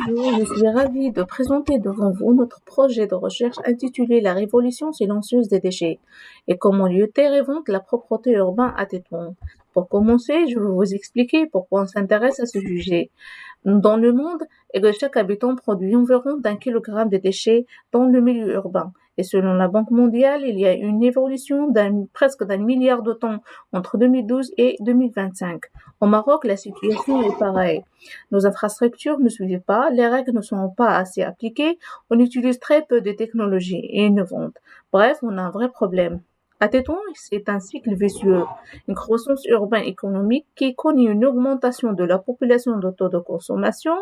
Bonjour, je suis ravie de présenter devant vous notre projet de recherche intitulé La révolution silencieuse des déchets et comment lutter contre la propreté urbaine à Tétouan. Pour commencer, je vais vous expliquer pourquoi on s'intéresse à ce sujet. Dans le monde, chaque habitant produit environ d'1 kilogramme de déchets dans le milieu urbain. Et selon la Banque mondiale, il y a une évolution presque d'un milliard de tonnes entre 2012 et 2025. Au Maroc, la situation est pareille. Nos infrastructures ne suivent pas, les règles ne sont pas assez appliquées, on utilise très peu de technologies innovantes. Bref, on a un vrai problème. À Tétouan, c'est un cycle vicieux, une croissance urbaine économique qui connaît une augmentation de la population de taux de consommation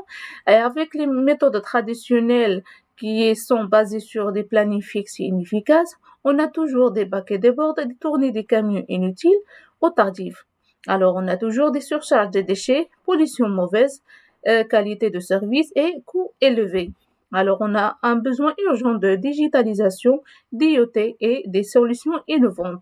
et avec les méthodes traditionnelles qui sont basées sur des plannings fixes et inefficaces, on a toujours des bacs débordent, des tournées des camions inutiles ou tardives. Alors, on a toujours des surcharges de déchets, pollution mauvaise, qualité de service et coûts élevés. Alors, on a un besoin urgent de digitalisation, d'IoT et des solutions innovantes.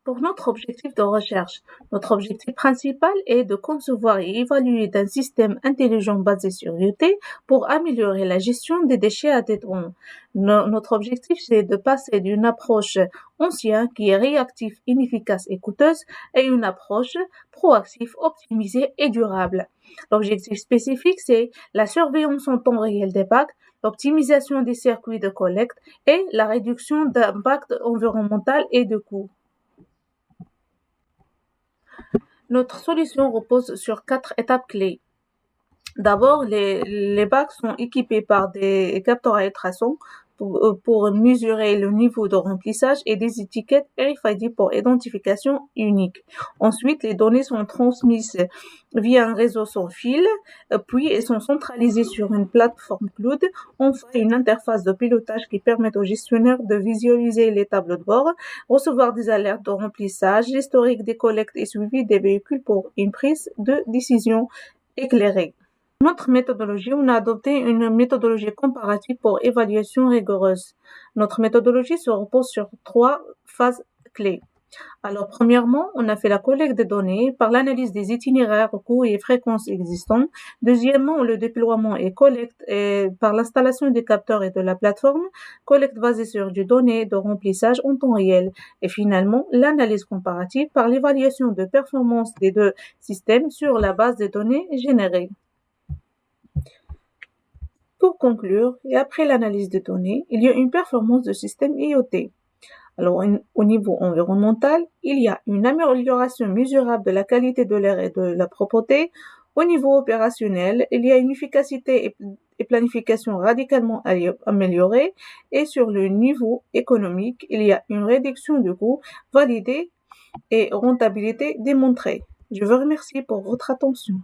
Pour notre objectif de recherche, notre objectif principal est de concevoir et évaluer un système intelligent basé sur l'IoT pour améliorer la gestion des déchets à Tétouan. Notre objectif, c'est de passer d'une approche ancienne qui est réactive, inefficace et coûteuse à une approche proactive, optimisée et durable. L'objectif spécifique, c'est la surveillance en temps réel des bacs, l'optimisation des circuits de collecte et la réduction d'impact environnemental et de coûts. Notre solution repose sur 4 étapes clés. D'abord, les bacs sont équipés par des capteurs à ultrasons pour mesurer le niveau de remplissage et des étiquettes RFID pour identification unique. Ensuite, les données sont transmises via un réseau sans fil, puis elles sont centralisées sur une plateforme cloud. Enfin, une interface de pilotage qui permet aux gestionnaires de visualiser les tableaux de bord, recevoir des alertes de remplissage, l'historique des collectes et suivi des véhicules pour une prise de décision éclairée. Notre méthodologie, on a adopté une méthodologie comparative pour évaluation rigoureuse. Notre méthodologie se repose sur 3 phases clés. Alors, premièrement, on a fait la collecte des données par l'analyse des itinéraires, coûts et fréquences existants. Deuxièmement, le déploiement et collecte par l'installation des capteurs et de la plateforme, collecte basée sur des données de remplissage en temps réel. Et finalement, l'analyse comparative par l'évaluation de performance des deux systèmes sur la base des données générées. Pour conclure, et après l'analyse des données, il y a une performance de système IoT. Alors, au niveau environnemental, il y a une amélioration mesurable de la qualité de l'air et de la propreté. Au niveau opérationnel, il y a une efficacité et planification radicalement améliorée. Et sur le niveau économique, il y a une réduction de coûts validée et rentabilité démontrée. Je vous remercie pour votre attention.